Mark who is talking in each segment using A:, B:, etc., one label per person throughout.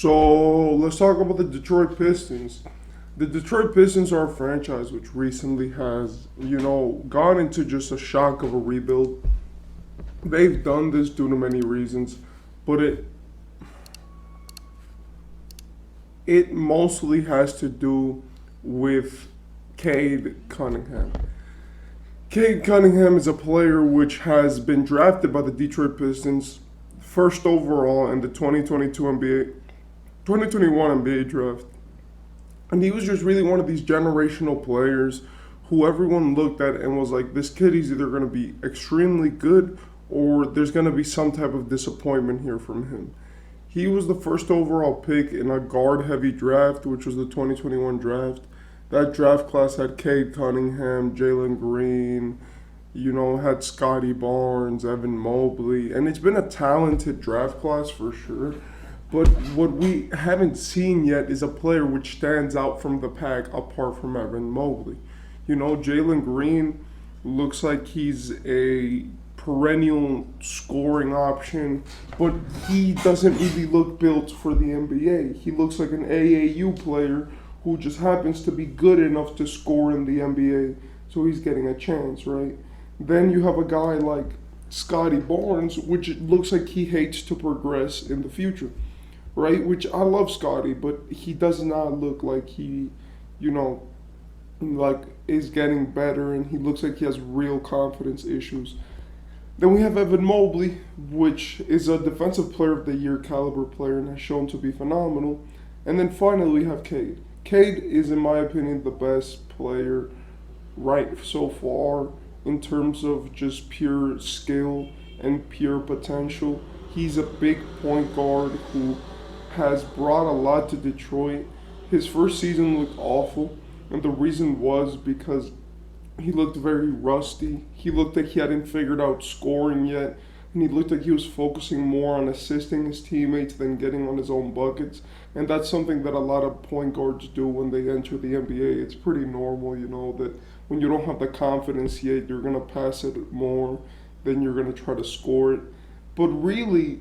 A: So let's talk about the Detroit Pistons. The Detroit Pistons are a franchise which recently has, gone into just a shock of a rebuild. They've done this due to many reasons, but it mostly has to do with Cade Cunningham. Cade Cunningham is a player which has been drafted by the Detroit Pistons first overall in the 2022 NBA 2021 NBA draft. And he was just really one of these generational players who everyone looked at and was like, this kid is either going to be extremely good or there's going to be some type of disappointment here from him. He was the first overall pick in a guard heavy draft, which was the 2021 draft. That draft class had Cade Cunningham, Jalen Green, had Scotty Barnes, Evan Mobley, and it's been a talented draft class for sure. But what we haven't seen yet is a player which stands out from the pack apart from Evan Mobley. Jalen Green looks like he's a perennial scoring option, but he doesn't really look built for the NBA. He looks like an AAU player who just happens to be good enough to score in the NBA, so he's getting a chance, right? Then you have a guy like Scotty Barnes, which looks like he hates to progress in the future, right? Which I love Scotty, but he does not look like he, is getting better, and he looks like he has real confidence issues. Then we have Evan Mobley, which is a Defensive Player of the Year caliber player and has shown to be phenomenal. And then finally we have Cade. Cade is, in my opinion, the best player right so far in terms of just pure skill and pure potential. He's a big point guard who has brought a lot to Detroit. His first season looked awful, and the reason was because he looked very rusty. He looked like he hadn't figured out scoring yet, and he looked like he was focusing more on assisting his teammates than getting on his own buckets. And that's something that a lot of point guards do when they enter the NBA. It's pretty normal, that when you don't have the confidence yet, you're going to pass it more than you're going to try to score it. But really,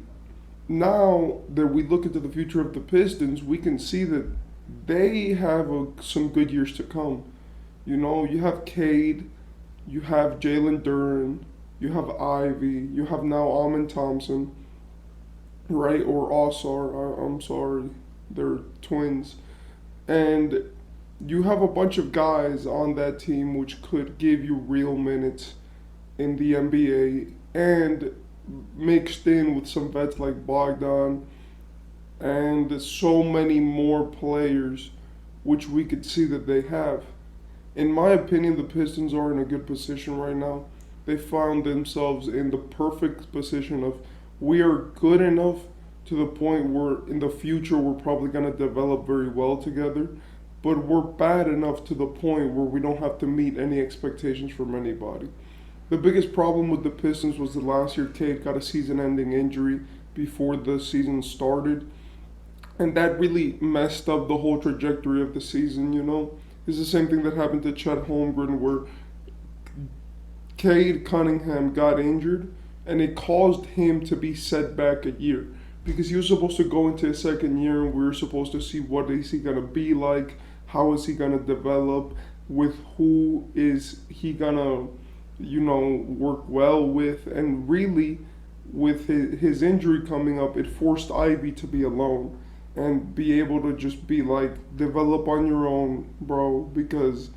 A: now that we look into the future of the Pistons, we can see that they have some good years to come. You have Cade, you have Jalen Duren, you have Ivy, you have now Thompson, right? Or Ausar, I'm sorry, they're twins. And you have a bunch of guys on that team which could give you real minutes in the NBA, and mixed in with some vets like Bogdan and so many more players which we could see that they have. In my opinion, the Pistons are in a good position right now. They found themselves in the perfect position of, we are good enough to the point where in the future we're probably going to develop very well together, but we're bad enough to the point where we don't have to meet any expectations from anybody. The biggest problem with the Pistons was that last year Cade got a season-ending injury before the season started, and that really messed up the whole trajectory of the season, It's the same thing that happened to Chet Holmgren, where Cade Cunningham got injured, and it caused him to be set back a year because he was supposed to go into his second year, and we were supposed to see what is he gonna be like, how is he gonna develop, with who is he gonna, work well with, and really, with his injury coming up, it forced Ivy to be alone and be able to just be like, develop on your own, bro, because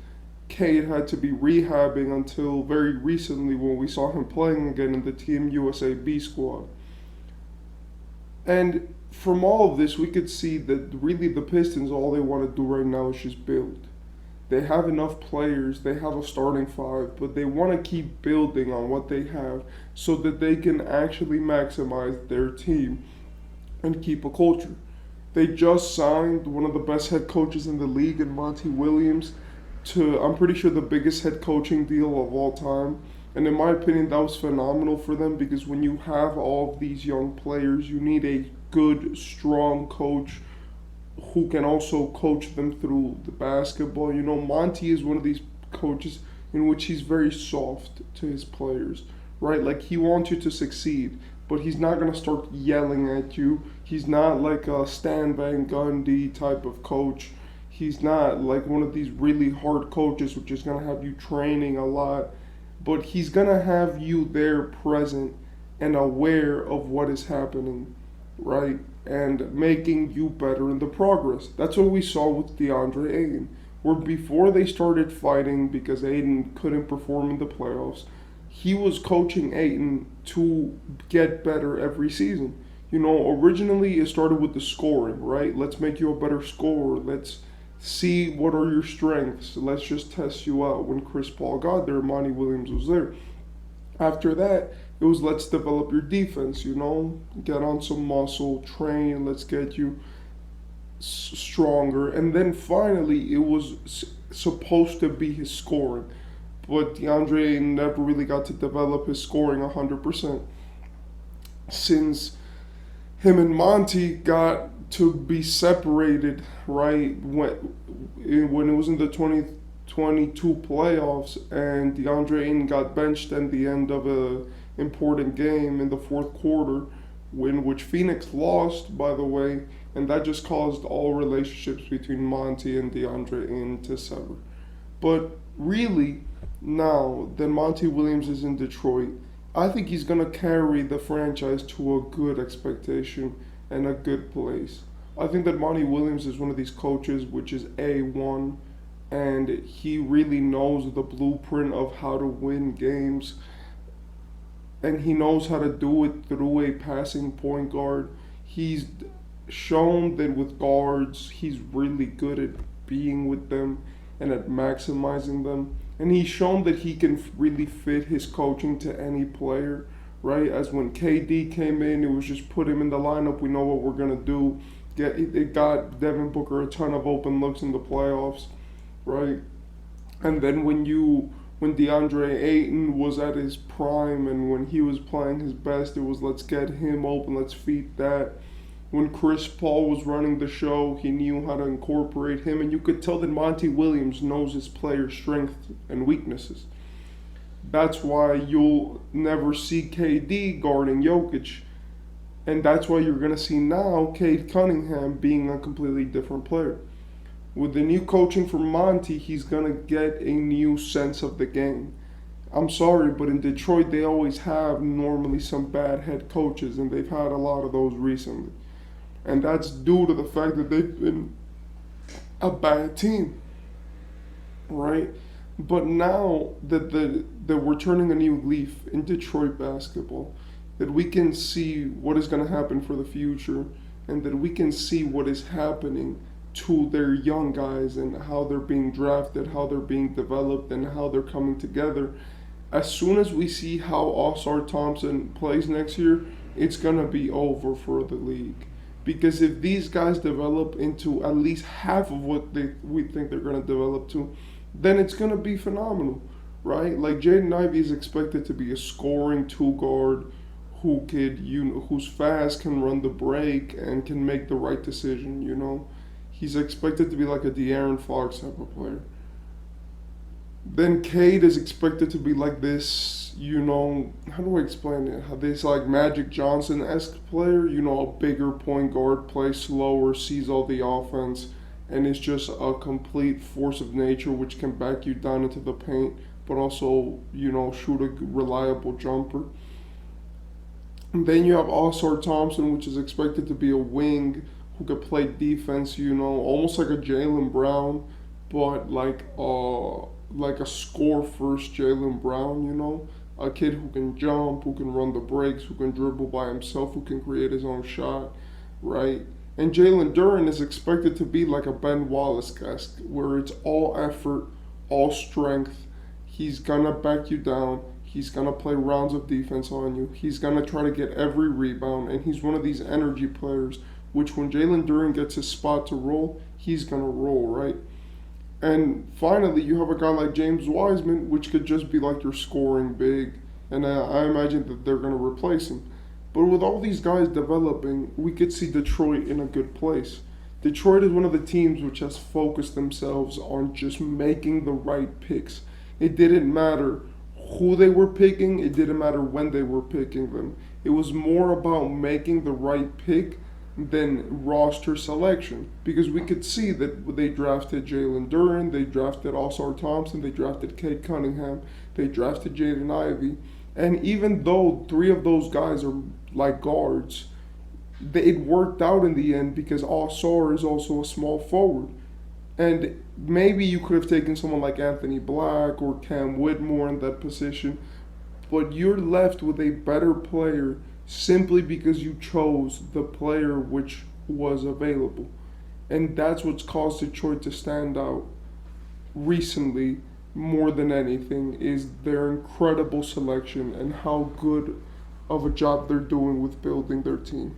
A: Cade had to be rehabbing until very recently when we saw him playing again in the Team USA B squad. And from all of this, we could see that really the Pistons, all they want to do right now is just build. They have enough players, they have a starting five, but they want to keep building on what they have so that they can actually maximize their team and keep a culture. They just signed one of the best head coaches in the league in Monty Williams to, I'm pretty sure, the biggest head coaching deal of all time. And in my opinion, that was phenomenal for them because when you have all of these young players, you need a good, strong coach who can also coach them through the basketball. Monty is one of these coaches in which he's very soft to his players, right? Like, he wants you to succeed, but he's not going to start yelling at you. He's not like a Stan Van Gundy type of coach. He's not like one of these really hard coaches which is going to have you training a lot, but he's going to have you there present and aware of what is happening, right? And making you better in the progress. That's what we saw with DeAndre Ayton. Where before they started fighting because Ayton couldn't perform in the playoffs, he was coaching Ayton to get better every season. You know, originally it started with the scoring, right? Let's make you a better scorer. Let's see what are your strengths. Let's just test you out. When Chris Paul got there, Monty Williams was there. After that, it was let's develop your defense, you know, get on some muscle, train, let's get you stronger. And then finally, it was supposed to be his scoring. But DeAndre never really got to develop his scoring 100%. Since him and Monty got to be separated, right, when it was in the 2022 playoffs and DeAndre Ayton got benched at the end of a important game in the fourth quarter, in which Phoenix lost, by the way, and that just caused all relationships between Monty and DeAndre Ayton to sever. But really, now that Monty Williams is in Detroit, I think he's going to carry the franchise to a good expectation and a good place. I think that Monty Williams is one of these coaches which is A1, and he really knows the blueprint of how to win games, and he knows how to do it through a passing point guard. He's shown that with guards, he's really good at being with them and at maximizing them. And he's shown that he can really fit his coaching to any player, right? As when KD came in, it was just put him in the lineup. We know what we're going to do. It got Devin Booker a ton of open looks in the playoffs, right? And then when DeAndre Ayton was at his prime and when he was playing his best, it was let's get him open, let's feed that. When Chris Paul was running the show, he knew how to incorporate him, and you could tell that Monty Williams knows his players' strengths and weaknesses. That's why you'll never see KD guarding Jokic, and that's why you're going to see now Cade Cunningham being a completely different player. With the new coaching from Monty, he's going to get a new sense of the game. I'm sorry, but in Detroit, they always have normally some bad head coaches, and they've had a lot of those recently. And that's due to the fact that they've been a bad team, right? But now that we're turning a new leaf in Detroit basketball, that we can see what is going to happen for the future, and that we can see what is happening to their young guys and how they're being drafted, how they're being developed, and how they're coming together. As soon as we see how Ausar Thompson plays next year, it's going to be over for the league. Because if these guys develop into at least half of what we think they're going to develop to, then it's going to be phenomenal, right? Like Jaden Ivey is expected to be a scoring two guard who's fast, can run the break, and can make the right decision, you know. He's expected to be like a De'Aaron Fox type of player. Then Cade is expected to be like this, you know, how do I explain it? How this like Magic Johnson-esque player, you know, a bigger point guard, plays slower, sees all the offense, and is just a complete force of nature which can back you down into the paint, but also, you know, shoot a reliable jumper. And then you have Ausar Thompson, which is expected to be a wing who could play defense, you know, almost like a Jaylen Brown, but like a score-first Jaylen Brown, you know? A kid who can jump, who can run the breaks, who can dribble by himself, who can create his own shot, right? And Jalen Duren is expected to be like a Ben Wallace-esque, where it's all effort, all strength. He's going to back you down. He's going to play rounds of defense on you. He's going to try to get every rebound, and he's one of these energy players, which when Jalen Duren gets his spot to roll, he's going to roll, right? And finally, you have a guy like James Wiseman, which could just be like your scoring big, and I imagine that they're going to replace him. But with all these guys developing, we could see Detroit in a good place. Detroit is one of the teams which has focused themselves on just making the right picks. It didn't matter who they were picking, it didn't matter when they were picking them. It was more about making the right pick than roster selection, because we could see that they drafted Jalen Duren, they drafted Ausar Thompson, they drafted Cade Cunningham, they drafted Jaden Ivey, and even though three of those guys are like guards, it worked out in the end because Ausar is also a small forward. And maybe you could have taken someone like Anthony Black or Cam Whitmore in that position, but you're left with a better player simply because you chose the player which was available. And that's what's caused Detroit to stand out recently more than anything, is their incredible selection and how good of a job they're doing with building their team.